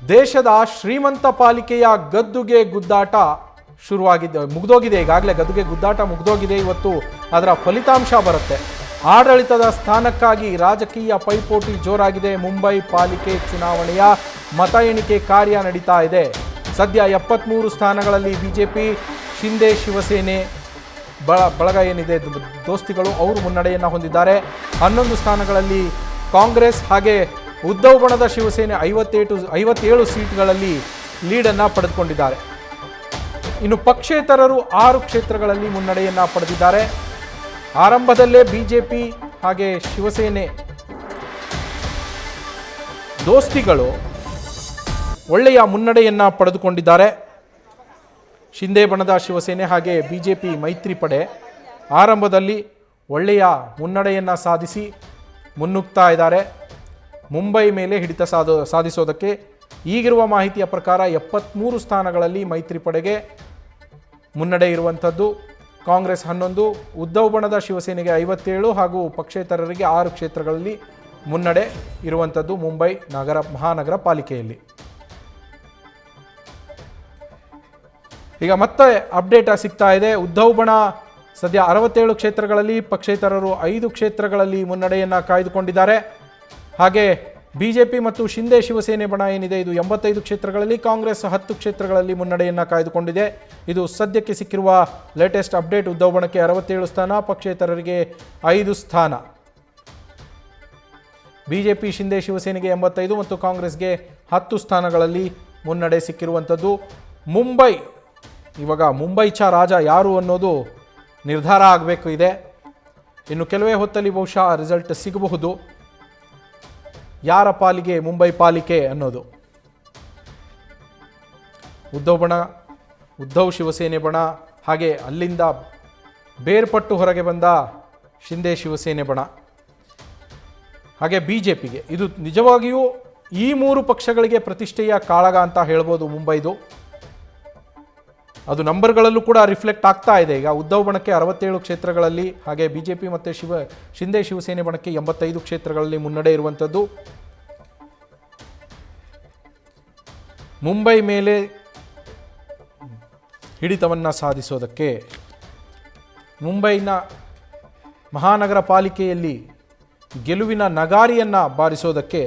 ದೇಶದ ಶ್ರೀಮಂತ ಪಾಲಿಕೆಯ ಗದ್ದುಗೆ ಗುದ್ದಾಟ ಶುರುವಾಗಿದೆ, ಮುಗಿದೋಗಿದೆ. ಈಗಾಗಲೇ ಗದ್ದುಗೆ ಗುದ್ದಾಟ ಮುಗಿದೋಗಿದೆ. ಇವತ್ತು ಅದರ ಫಲಿತಾಂಶ ಬರುತ್ತೆ. ಆಡಳಿತದ ಸ್ಥಾನಕ್ಕಾಗಿ ರಾಜಕೀಯ ಪೈಪೋಟಿ ಜೋರಾಗಿದೆ. ಮುಂಬೈ ಪಾಲಿಕೆ ಚುನಾವಣೆಯ ಮತ ಎಣಿಕೆ ಕಾರ್ಯ ನಡೀತಾ ಇದೆ. ಸದ್ಯ 73 ಸ್ಥಾನಗಳಲ್ಲಿ ಬಿಜೆಪಿ, ಶಿಂದೆ ಶಿವಸೇನೆ ಬಳಗ ಏನಿದೆ ದೋಸ್ತಿಗಳು ಅವರು ಮುನ್ನಡೆಯನ್ನು ಹೊಂದಿದ್ದಾರೆ. 11 ಸ್ಥಾನಗಳಲ್ಲಿ ಕಾಂಗ್ರೆಸ್ ಹಾಗೆ ಉದ್ಧವ್ ಬಣದ ಶಿವಸೇನೆ 57 ಸೀಟ್ಗಳಲ್ಲಿ ಲೀಡನ್ನು ಪಡೆದುಕೊಂಡಿದ್ದಾರೆ. ಇನ್ನು ಪಕ್ಷೇತರರು 6 ಕ್ಷೇತ್ರಗಳಲ್ಲಿ ಮುನ್ನಡೆಯನ್ನು ಪಡೆದಿದ್ದಾರೆ. ಆರಂಭದಲ್ಲೇ ಬಿಜೆಪಿ ಹಾಗೆ ಶಿವಸೇನೆ ದೋಸ್ತಿಗಳು ಒಳ್ಳೆಯ ಮುನ್ನಡೆಯನ್ನು ಪಡೆದುಕೊಂಡಿದ್ದಾರೆ. ಶಿಂದೆ ಬಣದ ಶಿವಸೇನೆ ಹಾಗೆ ಬಿಜೆಪಿ ಮೈತ್ರಿ ಪಡೆ ಆರಂಭದಲ್ಲಿ ಒಳ್ಳೆಯ ಮುನ್ನಡೆಯನ್ನು ಸಾಧಿಸಿ ಮುನ್ನುಗ್ತಾ ಇದ್ದಾರೆ. ಮುಂಬೈ ಮೇಲೆ ಹಿಡಿತ ಸಾಧಿಸೋದಕ್ಕೆ ಈಗಿರುವ ಮಾಹಿತಿಯ ಪ್ರಕಾರ 73 ಸ್ಥಾನಗಳಲ್ಲಿ ಮೈತ್ರಿ ಪಡೆಗೆ ಮುನ್ನಡೆ ಇರುವಂಥದ್ದು. ಕಾಂಗ್ರೆಸ್ 11, ಉದ್ಧವ್ ಬಣದ ಶಿವಸೇನೆಗೆ 57 ಹಾಗೂ ಪಕ್ಷೇತರರಿಗೆ 6 ಕ್ಷೇತ್ರಗಳಲ್ಲಿ ಮುನ್ನಡೆ ಇರುವಂಥದ್ದು ಮುಂಬೈ ಮಹಾನಗರ ಪಾಲಿಕೆಯಲ್ಲಿ. ಈಗ ಮತ್ತೆ ಅಪ್ಡೇಟ್ ಸಿಗ್ತಾ ಇದೆ. ಉದ್ಧವ್ ಬಣ ಸದ್ಯ 67 ಕ್ಷೇತ್ರಗಳಲ್ಲಿ, ಪಕ್ಷೇತರರು 5 ಕ್ಷೇತ್ರಗಳಲ್ಲಿ ಮುನ್ನಡೆಯನ್ನು ಕಾಯ್ದುಕೊಂಡಿದ್ದಾರೆ. ಹಾಗೆ ಬಿಜೆಪಿ ಮತ್ತು ಶಿಂದೆ ಶಿವಸೇನೆ ಬಣ ಏನಿದೆ ಇದು 85 ಕ್ಷೇತ್ರಗಳಲ್ಲಿ, ಕಾಂಗ್ರೆಸ್ 10 ಕ್ಷೇತ್ರಗಳಲ್ಲಿ ಮುನ್ನಡೆಯನ್ನು ಕಾಯ್ದುಕೊಂಡಿದೆ. ಇದು ಸದ್ಯಕ್ಕೆ ಸಿಕ್ಕಿರುವ ಲೇಟೆಸ್ಟ್ ಅಪ್ಡೇಟ್. ಉದ್ಧವ್ ಬಣಕ್ಕೆ 67 ಸ್ಥಾನ, ಪಕ್ಷೇತರರಿಗೆ 5 ಸ್ಥಾನ. ಬಿಜೆಪಿ ಶಿಂದೆ ಶಿವಸೇನೆಗೆ 85 ಮತ್ತು ಕಾಂಗ್ರೆಸ್ಗೆ 10 ಸ್ಥಾನಗಳಲ್ಲಿ ಮುನ್ನಡೆ ಸಿಕ್ಕಿರುವಂಥದ್ದು. ಇವಾಗ ಮುಂಬೈ ಚ ರಾಜ ಯಾರು ಅನ್ನೋದು ನಿರ್ಧಾರ ಆಗಬೇಕು ಇದೆ. ಇನ್ನು ಕೆಲವೇ ಹೊತ್ತಲ್ಲಿ ಬಹುಶಃ ರಿಸಲ್ಟ್ ಸಿಗಬಹುದು, ಯಾರ ಪಾಲಿಗೆ ಮುಂಬೈ ಪಾಲಿಕೆ ಅನ್ನೋದು. ಉದ್ಧವ್ ಶಿವಸೇನೆ ಬಣ ಹಾಗೆ ಅಲ್ಲಿಂದ ಬೇರ್ಪಟ್ಟು ಹೊರಗೆ ಬಂದ ಶಿಂದೆ ಶಿವಸೇನೆ ಬಣ ಹಾಗೆ ಬಿಜೆಪಿಗೆ ಇದು ನಿಜವಾಗಿಯೂ ಈ 3 ಪಕ್ಷಗಳಿಗೆ ಪ್ರತಿಷ್ಠೆಯ ಕಾಳಗ ಅಂತ ಹೇಳ್ಬೋದು ಮುಂಬೈದು. ಅದು ನಂಬರ್ಗಳಲ್ಲೂ ಕೂಡ ರಿಫ್ಲೆಕ್ಟ್ ಆಗ್ತಾ ಇದೆ. ಈಗ ಉದ್ಧವ್ ಬಣಕ್ಕೆ 67 ಕ್ಷೇತ್ರಗಳಲ್ಲಿ ಹಾಗೆ ಬಿಜೆಪಿ ಮತ್ತು ಶಿಂದೆ ಶಿವಸೇನೆ ಬಣಕ್ಕೆ 85 ಕ್ಷೇತ್ರಗಳಲ್ಲಿ ಮುನ್ನಡೆ ಇರುವಂಥದ್ದು. ಮುಂಬೈ ಮೇಲೆ ಹಿಡಿತವನ್ನು ಸಾಧಿಸೋದಕ್ಕೆ, ಮುಂಬೈನ ಮಹಾನಗರ ಪಾಲಿಕೆಯಲ್ಲಿ ಗೆಲುವಿನ ನಗಾರಿಯನ್ನು ಬಾರಿಸೋದಕ್ಕೆ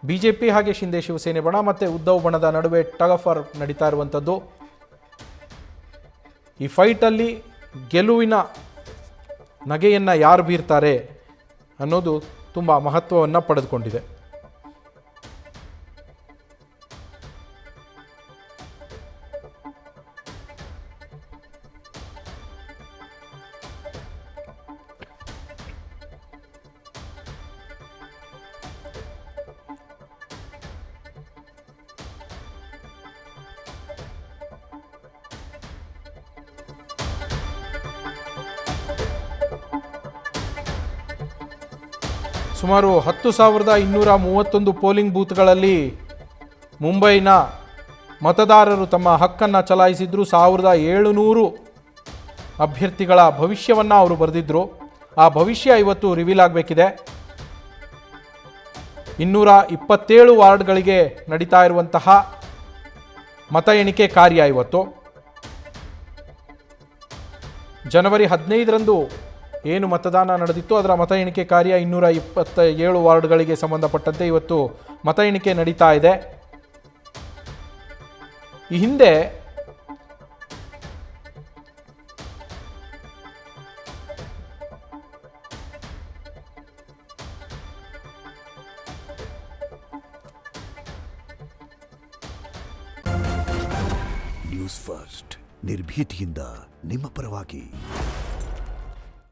ಬಿಜೆಪಿ ಹಾಗೆ ಶಿಂದೆ ಶಿವಸೇನೆ ಬಣ ಮತ್ತು ಉದ್ಧವ್ ಬಣದ ನಡುವೆ ಟಗ್ ಆಫ್ ವಾರ್ ನಡೀತಾ ಇರುವಂಥದ್ದು. ಈ ಫೈಟಲ್ಲಿ ಗೆಲುವಿನ ನಗೆಯನ್ನು ಯಾರು ಬೀರ್ತಾರೆ ಅನ್ನೋದು ತುಂಬ ಮಹತ್ವವನ್ನು ಪಡೆದುಕೊಂಡಿದೆ. ಸುಮಾರು 10,231 ಪೋಲಿಂಗ್ ಬೂತ್ಗಳಲ್ಲಿ ಮುಂಬೈನ ಮತದಾರರು ತಮ್ಮ ಹಕ್ಕನ್ನು ಚಲಾಯಿಸಿದ್ರು. 1,700 ಅಭ್ಯರ್ಥಿಗಳ ಭವಿಷ್ಯವನ್ನು ಅವರು ಬರೆದಿದ್ದರು. ಆ ಭವಿಷ್ಯ ಇವತ್ತು ರಿವೀಲ್ ಆಗಬೇಕಿದೆ. 227 ವಾರ್ಡ್ಗಳಿಗೆ ನಡೀತಾ ಇರುವಂತಹ ಮತ ಎಣಿಕೆ ಕಾರ್ಯ ಇವತ್ತು ಜನವರಿ 15ರಂದು ಏನು ಮತದಾನ ನಡೆದಿತ್ತು ಅದರ ಮತ ಎಣಿಕೆ ಕಾರ್ಯ 227 ವಾರ್ಡ್ಗಳಿಗೆ ಸಂಬಂಧಪಟ್ಟಂತೆ ಇವತ್ತು ಮತ ಎಣಿಕೆ ನಡೀತಾ ಇದೆ. ಈ ಹಿಂದೆ ನ್ಯೂಸ್ ಫಸ್ಟ್ ನಿರ್ಭೀತಿಯಿಂದ ನಿಮ್ಮ ಪರವಾಗಿ.